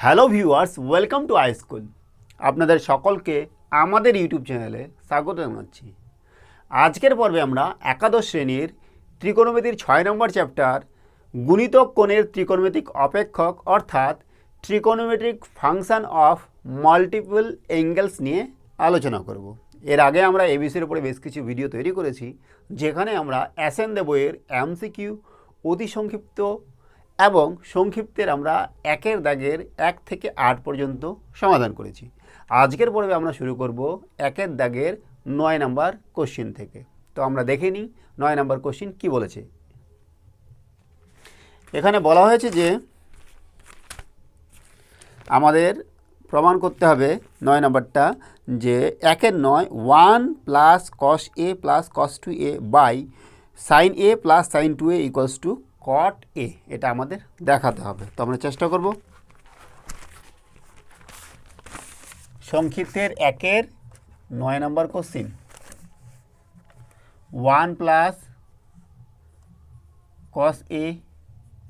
Hello viewers, welcome to I school. আপনাদের সকলকে আমাদের ইউটিউব চ্যানেলে স্বাগত জানাচ্ছি। আজকের পর্বে আমরা একাদশ শ্রেণীর ত্রিকোণমিতির 6 নম্বর চ্যাপ্টার গুণিতক কোণের ত্রিকোণমিতিক অপেক্ষক অর্থাৎ trigonometric function of multiple angles নিয়ে আলোচনা করব। এর আগে আমরা এবিসির উপরে বেশ কিছু ভিডিও তৈরি করেছি, যেখানে আমরা অ্যাসেন্ডে বইয়ের এমসিকিউ, অতি সংক্ষিপ্ত এবং সংক্ষিপ্তের আমরা একের দাগের 1 থেকে 8 পর্যন্ত সমাধান করেছি। আজকের পর্বে আমরা শুরু করব একের দাগের 9 নম্বর কোশ্চেন থেকে। তো আমরা দেখে নিই 9 নম্বর কোশ্চেন কি বলেছে। এখানে বলা হয়েছে যে আমাদের প্রমাণ করতে হবে 9 নম্বরটা, যে 1/9 1 plus cos a plus cos 2a by sine a plus sine 2a equals to cot a. এটা আমাদের দেখাতে হবে। তো আমরা চেষ্টা করব। সংক্ষিপ্তের 1/9 নম্বর question, 1 plus cos a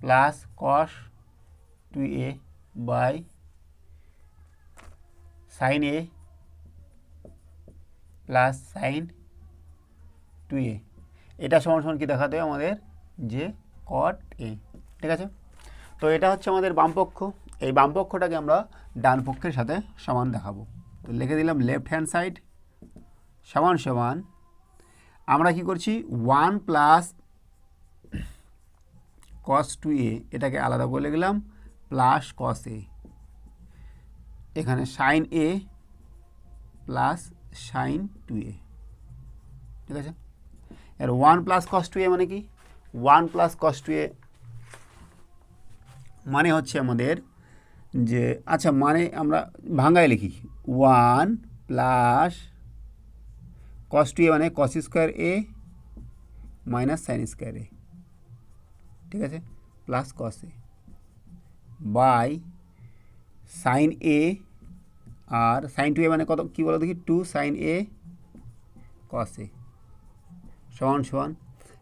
plus cos 2a by sine a plus sine 2a, এটা সমান সমান কি দেখাতে হবে আমাদের, যে কট এ। ঠিক আছে, তো এটা হচ্ছে আমাদের বামপক্ষ। এই বামপক্ষটাকে আমরা ডান পক্ষের সাথে সমান দেখাবো। তো লিখে দিলাম লেফট হ্যান্ড সাইড সমান সমান, আমরা কি করছি 1 প্লাস কস 2a, এটাকে আলাদা করে লিখলাম প্লাস কস এ, এখানে sign a plus sine 2a। ঠিক আছে, এর 1 প্লাস কস 2a মানে কি, 1 প্লাস কস 2a মানে হচ্ছে আমাদের যে, আচ্ছা মানে আমরা ভাঙায় লিখি 1 প্লাস কস 2a মানে cos square A minus sine square A. ঠিক আছে, plus cos A by sine A, আর সাইন 2a মানে কত কী বলো দেখি, 2 সাইন এ কস এ সমান সমান।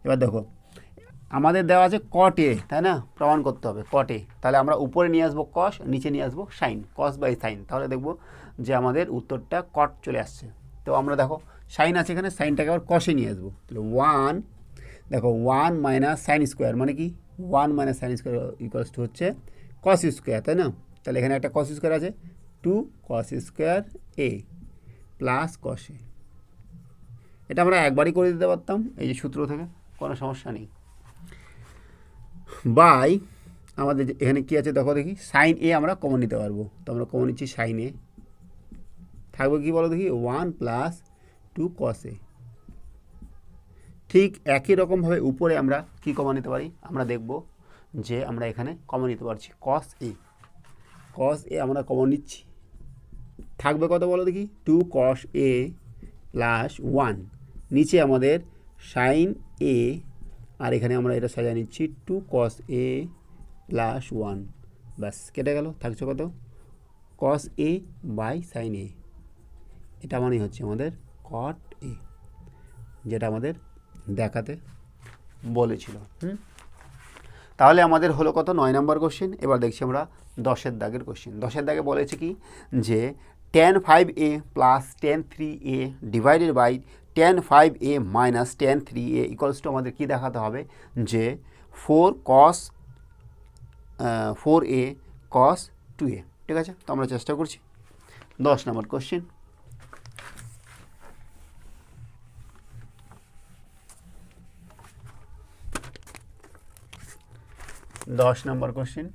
এবার দেখো আমাদের দেওয়া আছে কট এ, তাই না, প্রমাণ করতে হবে কট এ। তাহলে আমরা উপরে নিয়ে আসবো কস, নিচে নিয়ে আসবো সাইন, কস বাই সাইন। তাহলে দেখবো যে আমাদের উত্তরটা কট চলে আসছে। তো আমরা দেখো সাইন আছে এখানে, সাইনটাকে আবার কষে নিয়ে আসবো। তাহলে 1 দেখো 1 মাইনাস সাইন স্কোয়ার মানে কি, 1 minus sine square equals to হচ্ছে কস স্কোয়ার, তাই না। তাহলে এখানে একটা কস স্কোয়ার আছে, 2 কস স্কোয়ার এ প্লাস কস এ। এটা আমরা একবারই করে দিতে পারতাম এই যে সূত্র থেকে, কোনো সমস্যা নেই। বাই আমাদের এখানে কি আছে দেখো দেখি, সাইন এ আমরা কমন নিতে পারবো। তো আমরা কমন নিচ্ছি সাইন এ, থাকবে কি বলো দেখি 1 প্লাস 2 কস এ। ঠিক একই রকমভাবে উপরে আমরা কি কমন নিতে পারি, আমরা দেখব যে আমরা এখানে কমন নিতে পারছি কস এ। কস এ আমরা কমন নিচ্ছি, থাকবে কত বলো দেখি, 2 কস এ প্লাস 1, নিচে আমাদের সাইন এ, আর এখানে আমরা এটা সাজিয়ে নিচ্ছি 2 কস এ প্লাস 1, ব্যাস কেটে গেল। থাকছে কত, কস এ বাই সাইন এ। এটা মানে হচ্ছে আমাদের কট এ, যেটা আমাদের দেখাতে বলেছিল। তাহলে আমাদের হলো কত, 9 নম্বর কোশ্চেন। এবার দেখছি আমরা 10-এর দাগের কোশ্চেন। 10-এর দাগে বলেছে কি, যে tan 5a plus tan 3a divided by tan 5a minus tan 3a equals to আমাদের কী দেখাতে হবে, যে 4 cos 4a cos 2a। ঠিক আছে, তো আমরা চেষ্টা করছি 10 নম্বর কোশ্চেন। दस number question,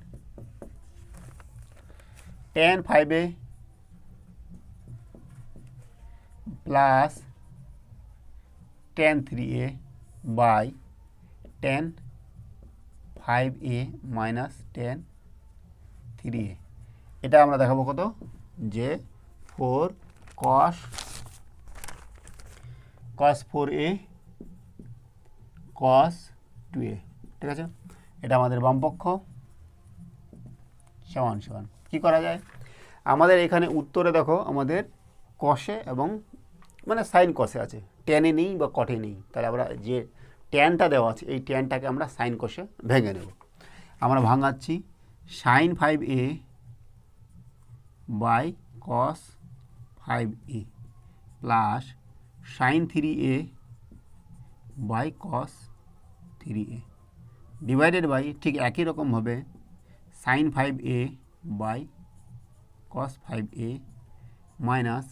tan 5a plus tan 3a by tan 5a minus tan 3a। এটা আমরা দেখাবো কত, যে 4 cos 4a cos 2a। ঠিক আছে, এটা আমাদের বামপক্ষ সমান সমান। কী করা যায়, আমাদের এখানে উত্তরে দেখো আমাদের কষে এবং মানে সাইন কষে আছে, টেনে নেই বা কটে নেই। তাহলে আমরা যে ট্যানটা দেওয়া আছে এই ট্যানটাকে আমরা সাইন কষে ভেঙে নেব। আমরা ভাঙাচ্ছি sine 5a by cos 5a plus sine 3a by cos 3a divided by ঠিক একই রকমভাবে sine 5a by cos 5a minus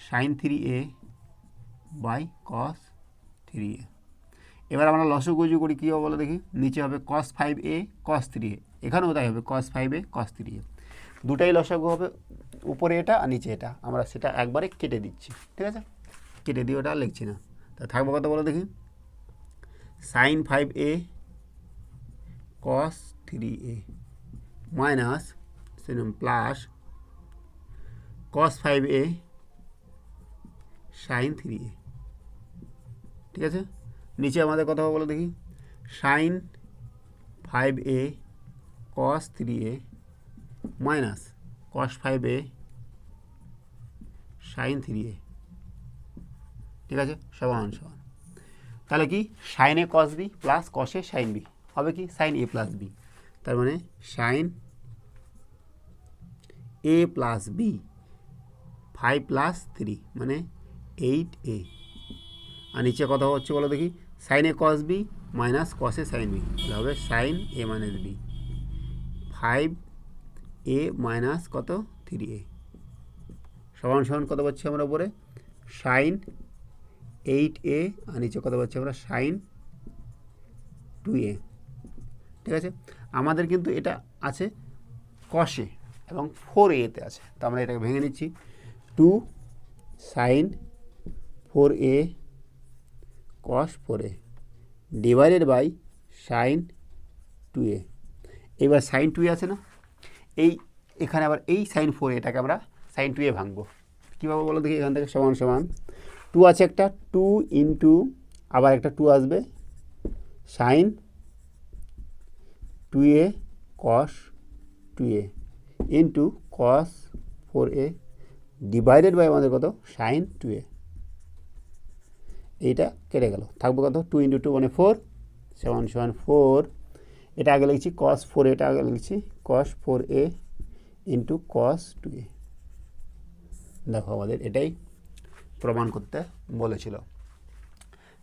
sine 3a by cos 3a। এবার আমরা লসগু করি কী হবে বলো দেখি। নিচে হবে কস 5a কস 3a, এখানেও তাই হবে কস 5a কস 3a, দুটাই লসগু হবে, উপরে এটা আর নিচে এটা। আমরা সেটা একবারে কেটে দিচ্ছি, ঠিক আছে, কেটে দিয়ে ওটা আর লিখছি না। তা থাকবো কত বলো দেখি, sine 5a cos 3a minus plus cos 5a sine 3a, ঠিক আছে। নিচে আমাদের কথা বলো দেখি, sine 5a cos 3a minus cos 5a sine 3a, ঠিক আছে, সমান সমান। তাহলে কি sine a cos b plus কসে সাইন বি হবে কি সাইন এ প্লাস বি, তার মানে sine a plus b 5 plus 3 মানে 8a। আর নিচে কথা হচ্ছে বলো দেখি, sine a cos B minus কসে sine B, তাহলে হবে সাইন এ মাইনাস বি 5a মাইনাস কত 3a সমান সমান কত পাচ্ছি আমরা উপরে সাইন 8a আর নিচে কত পাচ্ছি আমরা সাইন 2a, ঠিক আছে। আমাদের কিন্তু এটা আছে কসে এবং 4a-তে আছে, তো আমরা এটাকে ভেঙে নিচ্ছি 2 sine 4a cos 4a divided by sine 2a। এবার সাইন 2a আছে না, এখানে আবার এই সাইন 4a-টাকে আমরা সাইন 2a ভাঙবো কীভাবে বলো দেখি। এখান থেকে সমান সমান 2 আছে একটা, 2 ইন্টু আবার একটা 2 আসবে sine 2a cos 2a into cos 4a divided by আমাদের কত সাইন 2a। এইটা কেটে গেল, থাকবো কত 2 ইন্টু 2 মানে 4 সমান সমান 4, এটা আগে লিখছি কস 4, এটা আগে লিখছি কস 4a ইন্টু কস 2a। দেখো আমাদের এটাই প্রমাণ করতে বলেছিল,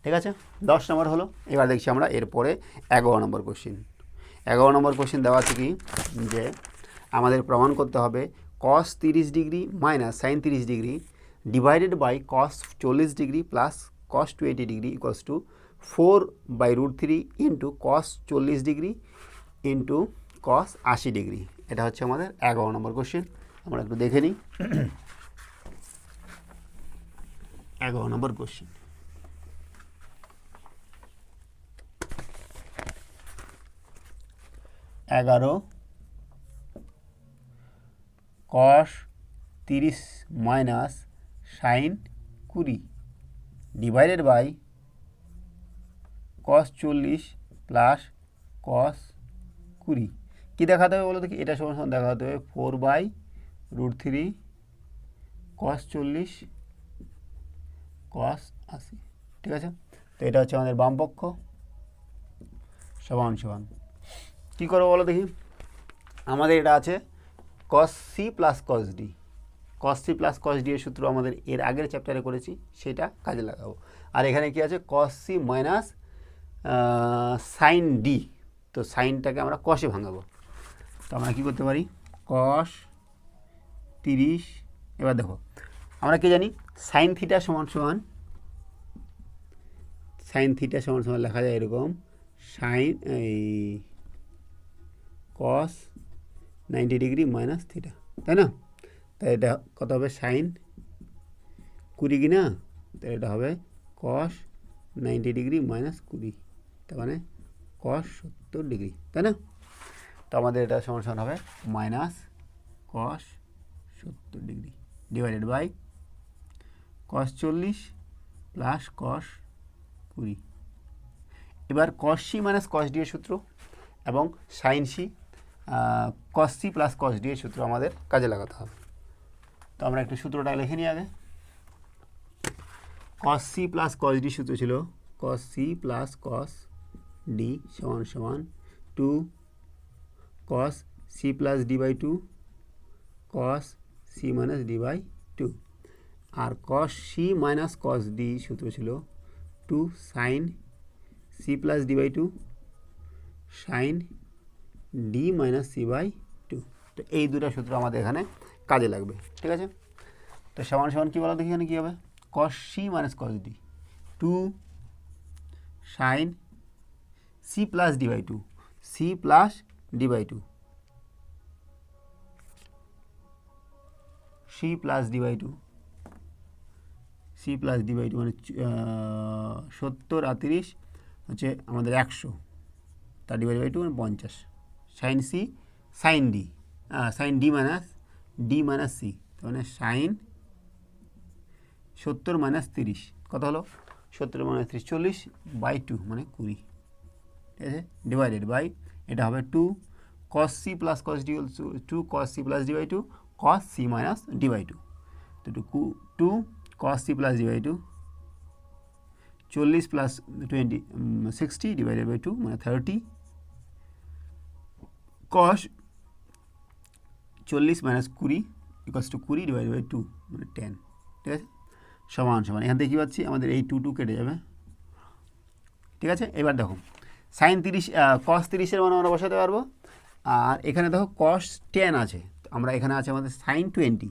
ঠিক আছে। 10 নম্বর হলো। এবার দেখছি আমরা এরপরে 11 নম্বর কোশ্চিন। 11 নম্বর কোশ্চিন দেওয়া আছে কি যে আমাদের প্রমাণ করতে হবে cos 30 degree minus sine 30 degree divided by cos 40 degree plus cos 20 degree equals to 4/√3 into cos 40 degree into cos 80 degree. এটা হচ্ছে আমাদের 11 নম্বর কোশ্চিন। আমরা একটু দেখে নিই 11 নম্বর question. Cos 30 minus sine 20 divided by cos 40 plus cos 20 কী দেখাতে হবে বলো দেখি। এটা সমান সমান দেখাতে হবে 4/√3 কস 40 কস 80, ঠিক আছে। তো এটা হচ্ছে আমাদের বাম পক্ষ সমান সমান কী করবো বলো দেখি। আমাদের এটা আছে cos C plus cos D, cos C plus cos D এর সূত্র আমাদের এর আগের চ্যাপ্টারে করেছি, সেটা কাজে লাগাবো। আর এখানে কি আছে cos C minus sine D, তো সাইনটাকে আমরা কসে ভাঙাবো। তো আমরা কী করতে পারি কস 30, এবার দেখো আমরা কি জানি সাইন থিটা সমান সমান লেখা যায় এরকম সাইন এই কস 90 ডিগ্রি মাইনাস থিটা, তাই না। তাই এটা কত হবে সাইন 20 কি না, তাই এটা হবে কস 90 ডিগ্রি মাইনাস 20, তার মানে কস 70 ডিগ্রি, তাই না। তো আমাদের এটা সমান সমান হবে minus cos 70 degree divided by cos 40 plus cos 20। এবার cos C minus cos D এর সূত্র এবং sine C cos C plus cos D এর সূত্র আমাদের কাজে লাগাতে হবে। তো আমরা একটু সূত্রটা লিখে নিই আগে। Cos C plus cos D সূত্র ছিল cos C plus cos D সমান সমান 2 cos C plus D by 2 cos C minus D by two, আর cos C minus cos D সূত্র ছিল two sine C plus D by two sine D minus C by two. তো এই দুটো সূত্র আমাদের এখানে কাজে লাগবে, ঠিক আছে। তো সমান সমান কী বলা দেখি এখানে কী হবে, cos C minus cos D two sine C plus D by two, C plus D by two, C plus D by two, C plus D by two মানে 70 আর 30 হচ্ছে আমাদের 100, তার ডিভাইড বাই টু মানে 50 sine C sine D, sine D minus C, তার মানে sign 70 minus 30 কত হলো, 70 minus 30 40 by two মানে 20, ঠিক আছে, ডিভাইডেড বাই এটা হবে 2 cos C plus cos D, 2 cos C plus D by two cos C minus D by two, তো 2 cos c plus d by 2 40 plus 20 60 divided by 2 মানে 30 cos 40 minus 20 equals to 20 divided by 2 মানে 10, ঠিক আছে, সমান সমান এখান থেকে কী পাচ্ছি আমাদের এই 2 কেটে যাবে, ঠিক আছে। এবার দেখো সাইন 30 cos 30-এর মান আমরা বসাতে পারবো, আর এখানে দেখো cos 10 আছে, আমরা এখানে আছে আমাদের সাইন 20,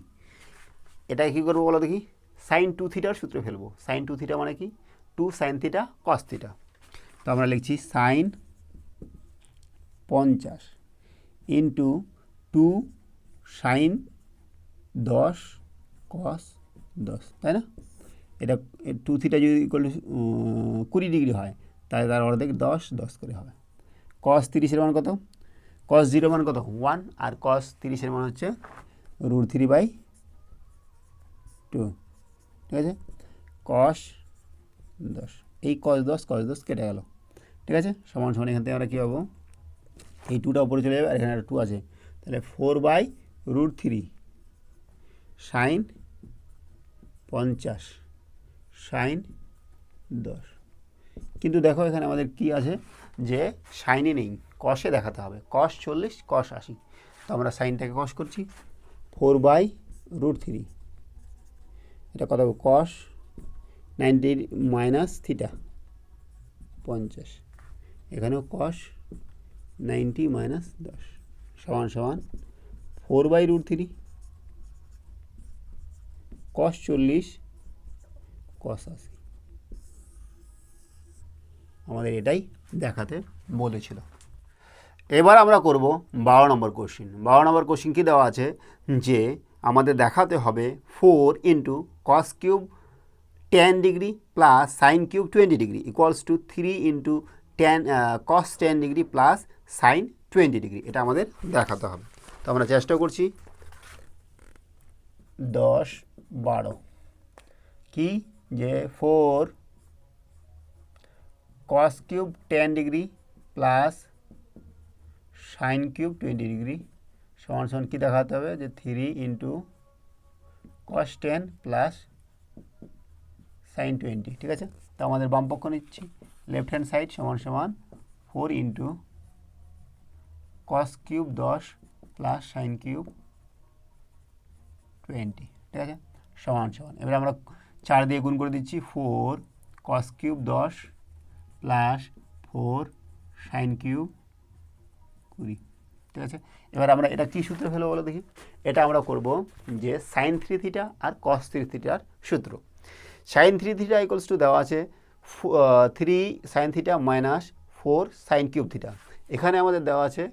এটা কী করবো বলো দেখি, সাইন 2 থিটার সূত্রে ফেলবো, সাইন 2 থিটা মানে কি 2 সাইন থিটা কস থিটা, তো আমরা লিখছি সাইন 50 ইন্টু 2 সাইন 10 কস 10, তাই না, এটা 2 থিটা যদি ইকুয়াল টু 20 ডিগ্রি হয় তাহলে তার অর্ধেক 10 10 করে হবে, কস 30-এর মান কত, কস 0 মান কত 1, আর কস 30-এর মান হচ্ছে √3/2, ঠিক আছে, কস 10, এই কস 10 কেটে গেল, ঠিক আছে, সমান সমান এখান থেকে আমরা কী পাবো, এই 2টা উপরে চলে যাবে আর এখানে একটা 2 আছে, তাহলে 4/√3 সাইন 50 সাইন 10, কিন্তু দেখো এখানে আমাদের কি আছে যে সাইনই নেই, কসে দেখাতে হবে, কস 40 কস 80, তো আমরা সাইনটাকে কস করছি 4/√3, এটা কত হবে কস 90 মাইনাস থিটা 50, এখানেও কস 90 মাইনাস 10 সমান সমান 4/√3 কস 40 কস 80, আমাদের এটাই দেখাতে বলেছিল। এবার আমরা করব 12 নম্বর কোশ্চিন। 12 নম্বর কোশ্চিন কি দেওয়া আছে যে আমাদের দেখাতে হবে 4 into cos cube 10 degree plus sine cube 20 degree equals two 3 into 10 কস 10 ডিগ্রি প্লাস সাইন 20 ডিগ্রি, এটা আমাদের দেখাতে হবে। তো আমরা চেষ্টা করছি 10 12 কি যে 4 cos cube 10 degree plus sine cube 20 degree সমান সমান কী দেখাতে হবে যে 3 ইন্টু কস 10 প্লাস সাইন 20, ঠিক আছে। তো আমাদের বাম পক্ষ নিচ্ছি, লেফট হ্যান্ড সাইড সমান সমান 4 into cos cube 10 plus sine cube 20, ঠিক আছে, সমান সমান এবার আমরা 4 দিয়ে গুণ করে দিচ্ছি 4 cos cube 10 plus 4 sine cube 20, ঠিক আছে। এবার আমরা এটা কী সূত্রে ফেলবো বলো দেখি, এটা আমরা করব যে সাইন 3 থিটা আর কস 3 থিটার সূত্র। সাইন 3 থিটা ইকুয়ালস টু দেওয়া আছে 3 sine theta minus 4 sine cube theta, এখানে আমাদের দেওয়া আছে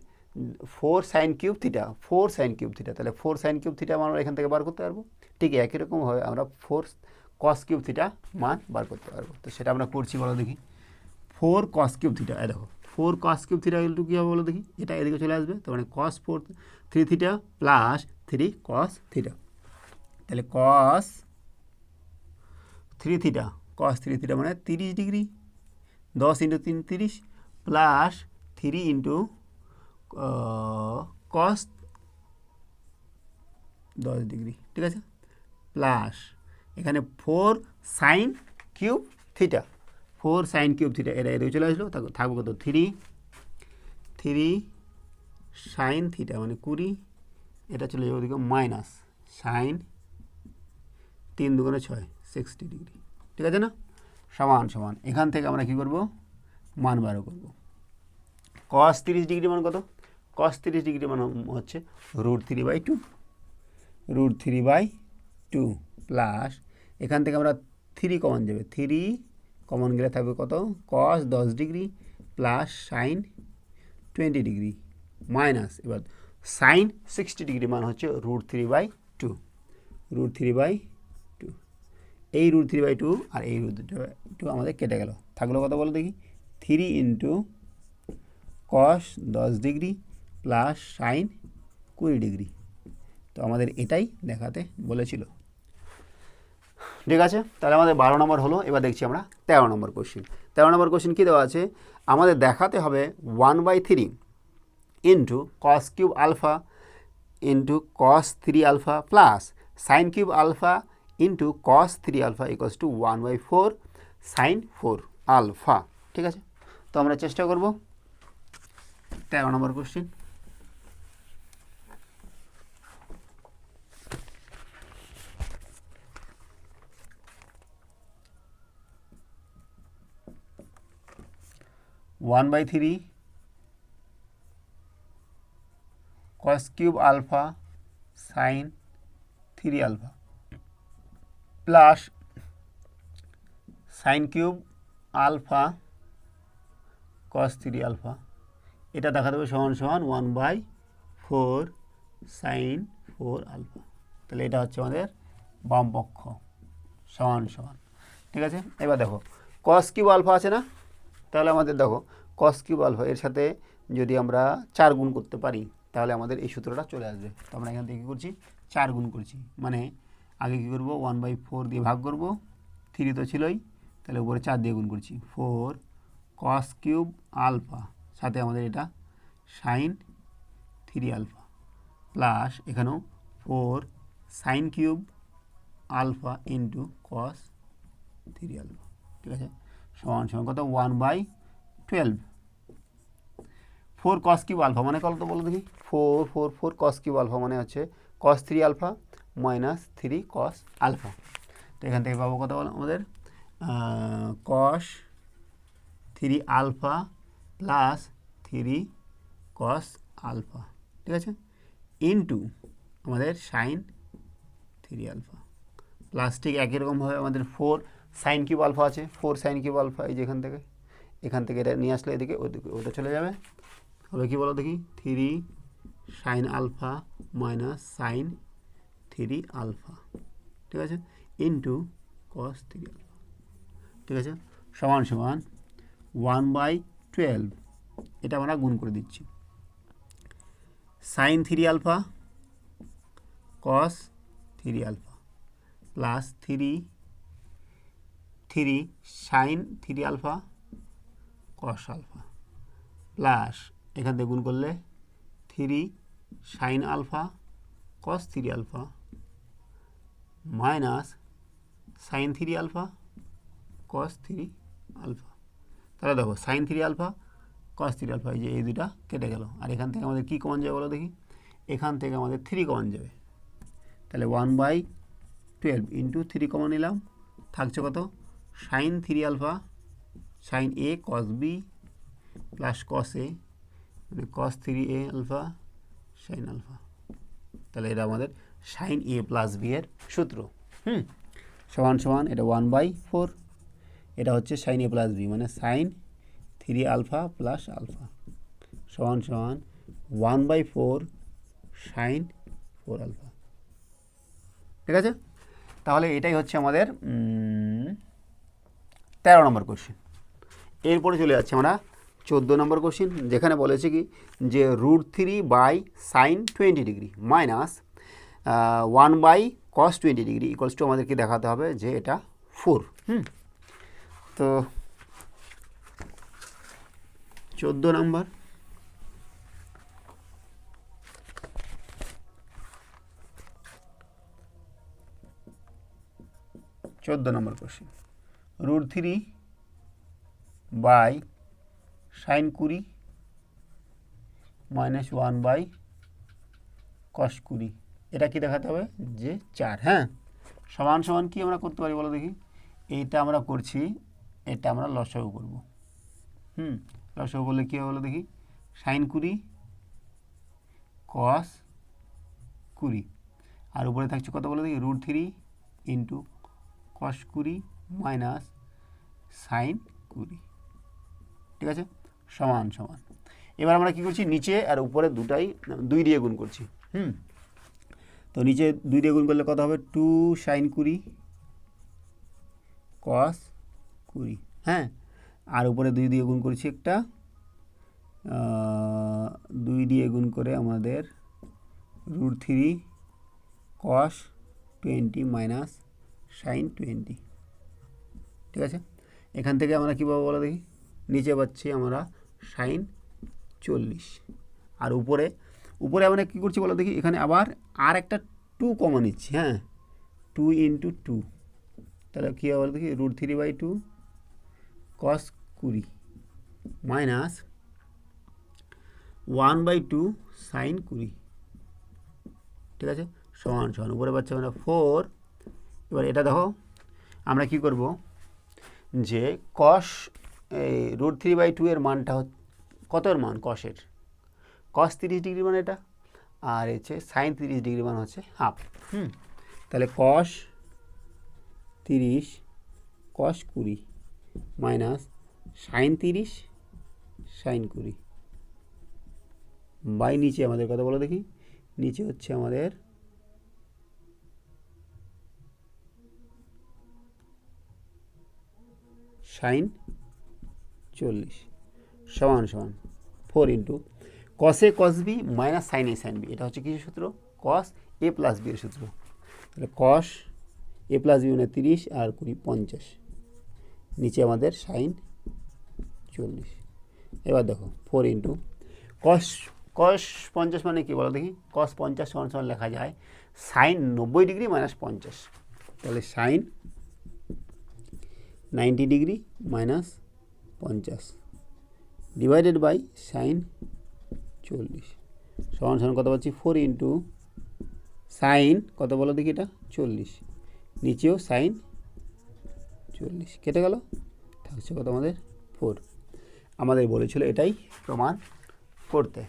4 sine cube theta, 4 sine cube theta, তাহলে 4 সাইন কিউব থিটা মান আমরা এখান থেকে বার করতে পারবো, ঠিক একই রকমভাবে আমরা 4 কস কিউব থিটা মান বার করতে পারবো। তো সেটা আমরা করছি বলো দেখি, 4 কস কিউব থিটা, এই দেখো 4 cos cube theta equal to কী হবে বলো দেখি, এটা এদিকে চলে আসবে, তো মানে cos 3 theta plus 3 cos theta, তাহলে কস 3 থিটা, কস 3 থিটা মানে 30 degree, 10 into 3 30 plus 3 into cos 10 degree, ঠিক আছে, প্লাস এখানে 4 sine cube theta, 4 sine cube theta, এটা এদিকে চলে আসলো, থাকবে কত 3 সাইন থিটা মানে 20 এটা চলে যাবে ওদিকে মাইনাস সাইন 3 দুগুণে 6 60 ডিগ্রি, ঠিক আছে না? সমান সমান এখান থেকে আমরা কি করব, মান বার করব। cos 30 ডিগ্রি মান কত? cos 30 ডিগ্রি মান হচ্ছে √3/2, √3/2 প্লাস এখান থেকে আমরা 3 কমন যাবে, 3 কমন গেলে থাকবে কত, cos 10 degree plus sign 20 degree minus এবার সাইন 60 ডিগ্রি মান হচ্ছে √3/2, √3/2। এই √3/2 আর এই √3/2 আমাদের কেটে গেল, থাকলো কত বলো দেখি, 3 into cos 10 degree plus sign 20 degree. তো আমাদের এটাই দেখাতে বলেছিল, ঠিক আছে? তাহলে আমাদের 12 নম্বর হলো। এবার দেখছি আমরা 13 নম্বর কোশ্চেন। 13 নম্বর কোশ্চেন কী দেওয়া আছে, আমাদের দেখাতে হবে 1/3 into cos cube alpha into cos 3 alpha plus sine cube alpha into cos 3 alpha equals to 1/4 sine 4 alpha, ঠিক আছে? তো আমরা চেষ্টা করব 13 নম্বর question. One by three cos cube alpha sine 3 alpha plus sine cube alpha cos 3 alpha, এটা দেখা দেবে সমান সমান 1/4 সাইন 4 আলফা। তাহলে এটা হচ্ছে আমাদের বাম পক্ষ সমান সমান, ঠিক আছে? এবার দেখো cos কিউব আলফা আছে না, তাহলে আমাদের দেখো cos কিউব আলফা এর সাথে যদি আমরা 4 গুণ করতে পারি তাহলে আমাদের এই সূত্রটা চলে আসবে। তো আমরা এখান থেকে কী করছি, 4 গুণ করছি, মানে আগে কী করবো 1/4 দিয়ে ভাগ করব, 3 তো ছিলই, তাহলে উপরে 4 দিয়ে গুণ করছি, 4 cos কিউব আলফা সাথে আমাদের এটা সাইন 3 আলফা প্লাস এখানেও 4 sine cube alpha into cos 3 alpha, ঠিক আছে? সমান সমান কত, 1/12। 4 cos কিউব আলফা মানে কত বলো দেখি, 4 cos কিউব আলফা মানে হচ্ছে cos 3 alpha minus 3 cos alpha. তো এখান থেকে পাবো কত বলো আমাদের, cos 3 alpha plus 3 cos alpha, ঠিক আছে? ইন্টু আমাদের সাইন 3 আলফা প্লাস ঠিক একই রকমভাবে আমাদের 4 সাইন কিউব আলফা আছে, 4 সাইন কিউব আলফা এই যে এখান থেকে এটা নিয়ে আসলে এদিকে ওটা চলে যাবে, হবে কি বলো দেখি, 3 sine alpha minus sine 3 alpha, ঠিক আছে? ইন্টু cos 3 আলফা, ঠিক আছে? সমান সমান 1/12, এটা আমরা গুণ করে দিচ্ছি, sine 3 alpha cos 3 alpha plus 3 sine 3 alpha cos alpha plus এখান থেকে গুণ করলে 3 sine alpha cos 3 alpha minus sine 3 alpha cos 3 alpha. তাহলে দেখো সাইন 3 আলফা cos 3 আলফা এই যে এই দুটা কেটে গেল, আর এখান থেকে আমাদের কী কমন যাবে বলো দেখি, এখান থেকে আমাদের 3 কমন যাবে, তাহলে 1/12 ইন্টু 3 কমন নিলাম, থাকছে কত, sine 3 alpha sine a cos b plus cos a মানে cos 3a alpha sine alpha. তাহলে এটা আমাদের সাইন a প্লাস b এর সূত্র, সমান সমান এটা 1/4, এটা হচ্ছে সাইন a প্লাস b মানে সাইন 3 আলফা প্লাস আলফা সমান সমান 1/4 সাইন 4 আলফা, ঠিক আছে? তাহলে এটাই হচ্ছে আমাদের 13 নম্বর কোশ্চেন। এরপরে চলে যাচ্ছে আমরা 14 নম্বর কোশ্চেন, যেখানে বলেছে কি যে √3/sin 20 degree minus 1/cos 20 degree equals two আমাদেরকে দেখাতে হবে যে এটা 4। তো 14 নম্বর, কোশ্চেন, √3/sin 20 মাইনাস 1/cos কস 20, এটা কি দেখাতে হবে যে 4, হ্যাঁ। সমান সমান কি আমরা করতে পারি বলো দেখি, এইটা আমরা করছি, এটা আমরা লসাগু করব। লসাগু করলে কী হবে বলো দেখি, sin 20 cos 20, আর উপরে থাকছে কত বলো দেখি, √3 ইন্টু cos 20 মাইনাস sin 20, ঠিক আছে, সমান সমান। এবার আমরা কি করছি, নিচে আর উপরে দুটাই 2 দিয়ে গুণ করছি। তো নিচে 2 দিয়ে গুণ করলে কত হবে, 2 sin 20 cos 20, হ্যাঁ। আর উপরে 2 দিয়ে গুণ করছি একটা, 2 দিয়ে গুণ করে আমাদের √3 cos 20 মাইনাস sin 20, ঠিক আছে। এখান থেকে আমরা কী পাবো বলো দেখি, নিচে পাচ্ছি আমরা sin 40, আর উপরে আমরা কী করছি বলো দেখি, এখানে আবার আর একটা 2 কমন নিচ্ছি, হ্যাঁ, 2 × 2, তাহলে কী হবে বলো দেখি, √3/2 cos 20 মাইনাস 1/2 sin 20, ঠিক আছে, সমান সমান। উপরে পাচ্ছে মানে 4। এবার এটা দেখো আমরা কি করব, যে cos √3/2 এর মানটা কত এর মান, cos 30 ডিগ্রি মানে এটা, আর হচ্ছে sin 30 ডিগ্রি মানে হচ্ছে হাফ। তাহলে cos 30 cos 20 minus sin 30 sin 20 by নিচে আমাদের কত বলো দেখি, নিচে হচ্ছে আমাদের sin 40 সমান সমান 4 into cos A cos B minus sin A sin B, এটা হচ্ছে কিছু সূত্র, cos A প্লাস B এর সূত্র। তাহলে cos A প্লাস B মানে 30 আর 20 50, নিচে আমাদের sin 40। এবার দেখো 4 ইন্টু cos 50 মানে কি বলো দেখি, cos 50 সমান সমান লেখা যায় sin 90 ডিগ্রি মাইনাস 50, তাহলে sin 90 degree minus 50 divided by sin 40 সমান সমান কত পাচ্ছি, 4 ইন্টু sin কত বলো দেখি, এটা 40, নিচেও sin 40, কেটে গেল, থাকছে কত আমাদের 4। আমাদের বলেছিল এটাই প্রমাণ করতে।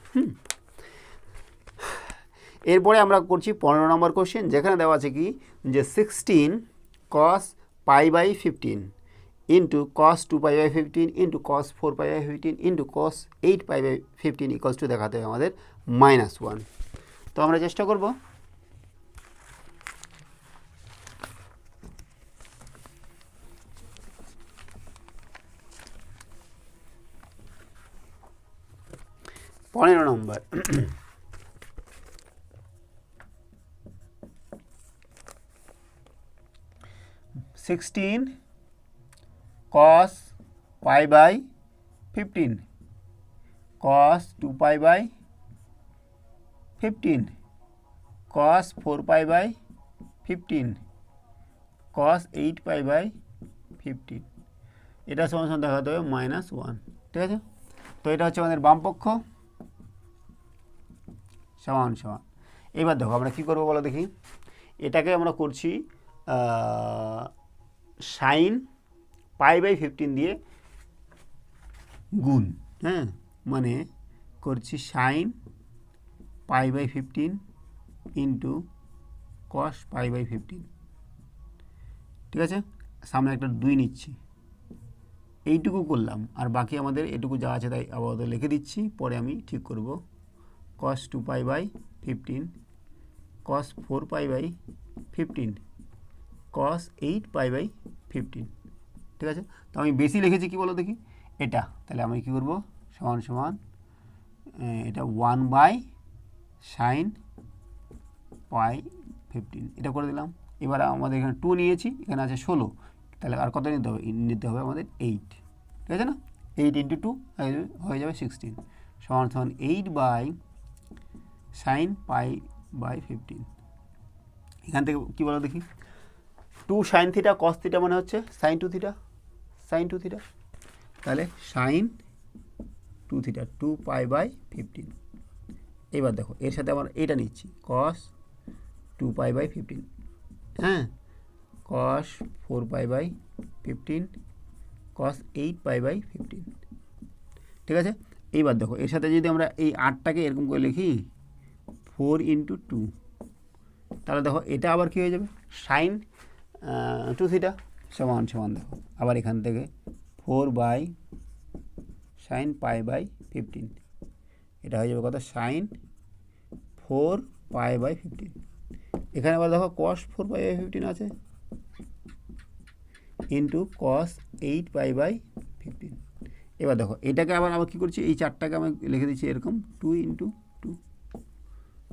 এরপরে আমরা করছি 15 নম্বর কোশ্চেন, যেখানে দেওয়া আছে কি, যে 16 cos π/15 into cos 2π/15 into cos 4π/15 into cos 8π/15 equals to দেখাতে হবে আমাদের -1। তো আমরা চেষ্টা করব। পনেরো নম্বর, sixteen cos π/15 cos 2π/15 cos 4π/15 cos 8π/15, এটা সমান সমান দেখাতে হবে -1, ঠিক আছে। তো এটা হচ্ছে আমাদের বাম পক্ষ, সমান সমান। এবার দেখো আমরা কি করব বলো দেখি, এটাকে আমরা করছি sin π/15 দিয়ে গুণ, হ্যাঁ, মানে করছি sin π/15 ইন্টু cos π/15, ঠিক আছে। সামনে একটা 2 নিচ্ছি, এইটুকু করলাম, আর বাকি আমাদের এটুকু যা আছে তাই আপাতত লিখে দিচ্ছি, পরে আমি ঠিক করব। cos 2π/15 cos 4π/15 cos 8π/15, ঠিক আছে। তো আমি বেশি লিখেছি কি বলো দেখি, এটা, তাহলে আমি কি করব, সমান সমান এটা 1/sin π/15, এটা করে দিলাম। এবার আমাদের এখানে 2 নিয়েছি, এখানে আছে 16, তাহলে আর কত নিতে হবে আমাদের 8, ঠিক আছে না, 8 × 2 হয়ে যাবে 16, সমান সমান 8/sin π/15। এখান থেকে কী বলো দেখি, 2 sin θ cos θ মানে হচ্ছে sin 2θ, তাহলে sin 2θ 2π/15, এবার দেখো এর সাথে আমরা এটা নিচ্ছি cos 2π/15, হ্যাঁ, cos 4π/15, cos 8π/15, ঠিক আছে। এইবার দেখো এর সাথে যদি আমরা এই 8টাকে এরকম করে লিখি 4 × 2, তাহলে দেখো এটা আবার কী হয়ে যাবে, সাইন 2θ সমান সমান দেখো আবার এখান থেকে 4/sin π/15, এটা হয়ে যাবে কত, সাইন 4π/15। এখানে আবার দেখো cos 4π/15 আছে ইন্টু cos 8π/15। এবার দেখো এটাকে আবার কী করছি, এই 4টাকে আমি লিখে দিচ্ছি এরকম 2 × 2,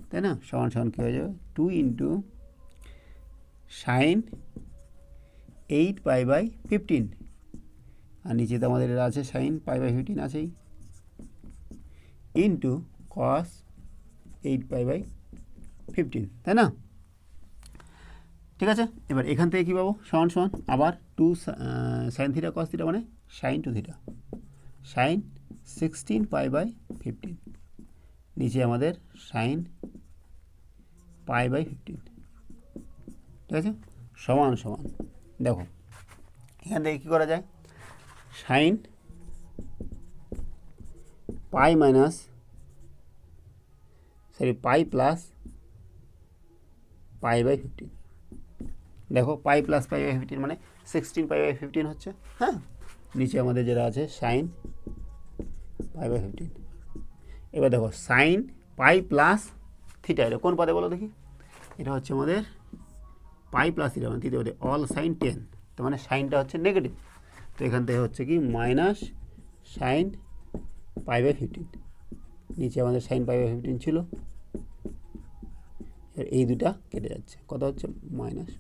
তাই না, সমান সমান কী হয়ে যাবে 2 × সাইন 8π/15, আর নিচে তো আমাদের এটা আছে সাইন π/15 আছেই, ইন্টু cos 8π/15, তাই না, ঠিক আছে। এবার এখান থেকে কী পাবো, সমান সমান আবার 2 সাইন থিটা cos থিটা মানে সাইন 2θ, সাইন 16π/15, নিচে আমাদের সাইন π/15, ঠিক আছে, সমান সমান দেখো এখান থেকে কী করা যায়, সাইন পাই প্লাস π/15, দেখো পাই প্লাস π/15 মানে 16π/15 হচ্ছে, হ্যাঁ, নিচে আমাদের যেটা আছে সাইন π/15। এবার দেখো সাইন পাই প্লাস থিটা, এটা কোন পদে বলো দেখি, এটা হচ্ছে আমাদের পাই প্লাস থিটা মানে তৃতীয় পদে, অল সাইন 10, তার মানে সাইনটা হচ্ছে নেগেটিভ, তো এখান থেকে হচ্ছে কি মাইনাস সাইন π/15, নিচে আমাদের সাইন π/15 ছিল, এই দুটা কেটে যাচ্ছে, কত হচ্ছে মাইনাস,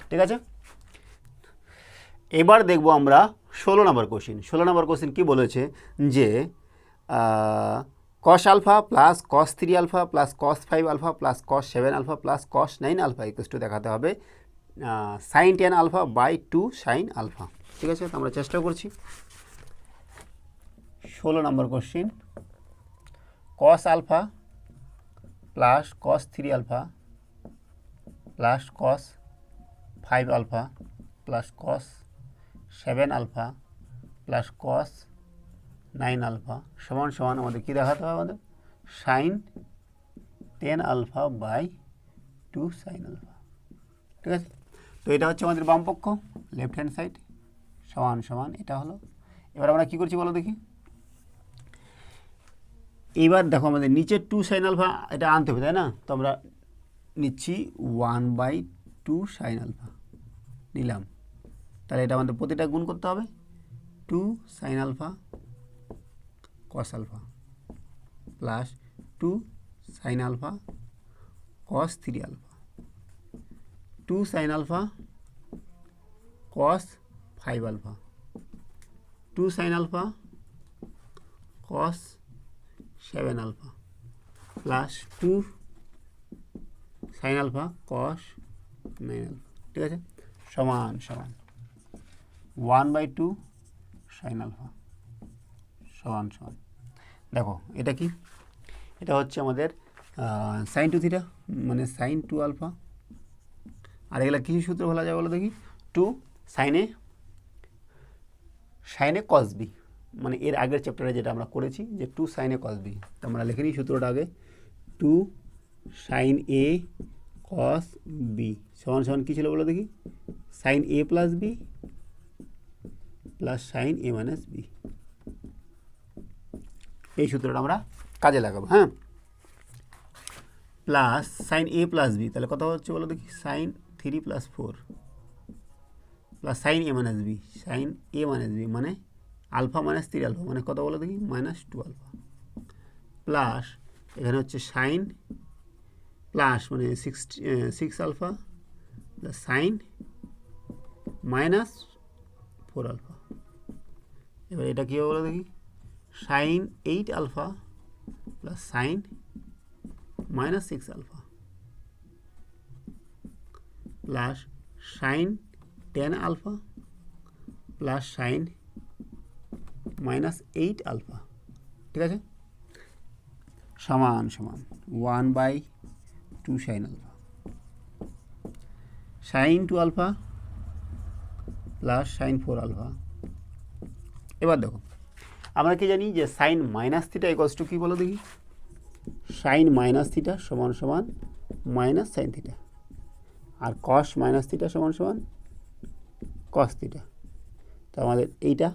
ঠিক আছে। এবার দেখবো আমরা 16 নম্বর কোশ্চেন। 16 নম্বর কোশ্চেন কী বলেছে যে cos alpha plus cos 3 alpha plus cos 5 alpha plus cos 7 alpha plus cos 9 alpha equal to দেখাতে হবে sine 10 alpha by 2 sine alpha, ঠিক আছে, তো আমরা চেষ্টা করছি। 16 নম্বর question, cos alpha plus cos 3 alpha plus cos 5 alpha plus cos 7 alpha plus cos 9 alpha সমান সমান আমাদের কী দেখাতে হবে, আমাদের sine 10 alpha by 2 sine alpha, ঠিক আছে। তো এটা হচ্ছে আমাদের বাম পক্ষ, লেফট হ্যান্ড সাইড, সমান সমান এটা হলো। এবার আমরা কী করছি বলো দেখি, এবার দেখো আমাদের নিচের 2 সাইন আলফা এটা আনতে হবে, তাই না, তো আমরা নিচ্ছি 1/2 সাইন আলফা নিলাম, তাহলে এটা আমাদের প্রতিটা গুণ করতে হবে 2 sine alpha cos alpha plus 2 sine alpha cos 3 alpha, 2 sine alpha cos 5 alpha, 2 sine alpha cos 7 alpha plus 2 sine alpha cos 9 alpha, ঠিক আছে, সমান সমান 1/2 সাইন আলফা সমান সমান, দেখো এটা কি, এটা হচ্ছে আমাদের সাইন 2θ মানে সাইন 2 আলফা, আর এগুলো কী সূত্র বলা যায় বলো দেখি, 2 সাইনে cos b, মানে এর আগের চ্যাপ্টারে যেটা আমরা করেছি যে 2 সাইনে cos b, তো আমরা লিখে নিই সূত্রটা আগে, 2 সাইন a cos b সমান সমান কী ছিল বলো দেখি, sine a plus b plus sine a minus b, এই সূত্রটা আমরা কাজে লাগাবো, হ্যাঁ, plus sine a plus b, তাহলে কত হচ্ছে বলো দেখি, sine 3 plus 4 plus sine a minus b, sine a minus b মানে আলফা মাইনাস 3 আলফা মানে কত বলো দেখি, মাইনাস 2 আলফা, প্লাস এখানে হচ্ছে সাইন প্লাস মানে 6 alpha plus sine minus 4 alpha, এবার এটা কী হবে বলো দেখি, sine 8 alpha plus sine minus 6 alpha plus sine 10 alpha plus sine minus 8 alpha, ঠিক আছে, সমান সমান 1/2 sine alpha, sine 2 alpha plus sine 4 alpha. এবার দেখো আমরা কি জানি যে sine minus theta equals to কী বলো দেখি, সাইন মাইনাস থিটা সমান সমান মাইনাস সাইন থিটা, আর কস মাইনাস থিটা সমান সমান কস থিটা। তো আমাদের এইটা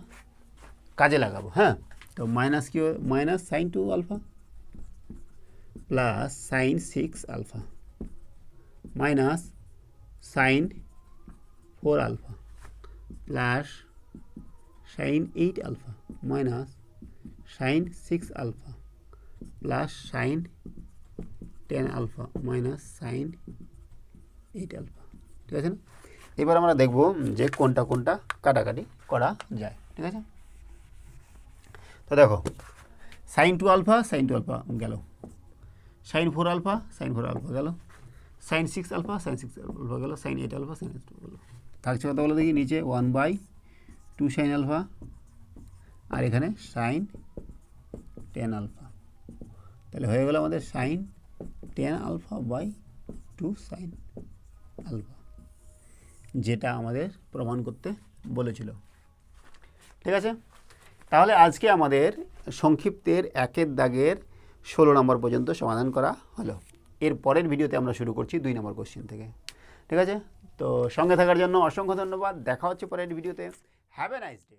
কাজে লাগাবো। হ্যাঁ, তো মাইনাস কি, minus sine 2 alpha plus sine 6 alpha minus sine 4 alpha plus sine 8 alpha minus sine 6 alpha plus sine 10 alpha minus sine 8 alpha, ঠিক আছে না? এবার আমরা দেখব যে কোনটা কোনটা কাটাকাটি করা যায়, ঠিক আছে। তো দেখো সাইন 2 আলফা গেল, সাইন 4 আলফা গেল, সাইন 6 আলফা গেল, সাইন 8 আলফা গেল। থাকছে কথা বলে দেখি নিচে 1/2 সাইন আলফা, আর এখানে সাইন 10 আলফা। তাহলে হয়ে গেল আমাদের sine 10 alpha by 2 sine alpha, যেটা আমাদের প্রমাণ করতে বলেছিল, ঠিক আছে। তাহলে আজকে আমাদের সংক্ষিপ্তের 1 দাগের 16 নম্বর পর্যন্ত সমাধান করা হলো। এর পরের ভিডিওতে আমরা শুরু করছি 2 নম্বর কোশ্চেন থেকে, ঠিক আছে। তো সঙ্গে থাকার জন্য অসংখ্য ধন্যবাদ। দেখা হচ্ছে পরের ভিডিওতে। Have a nice day.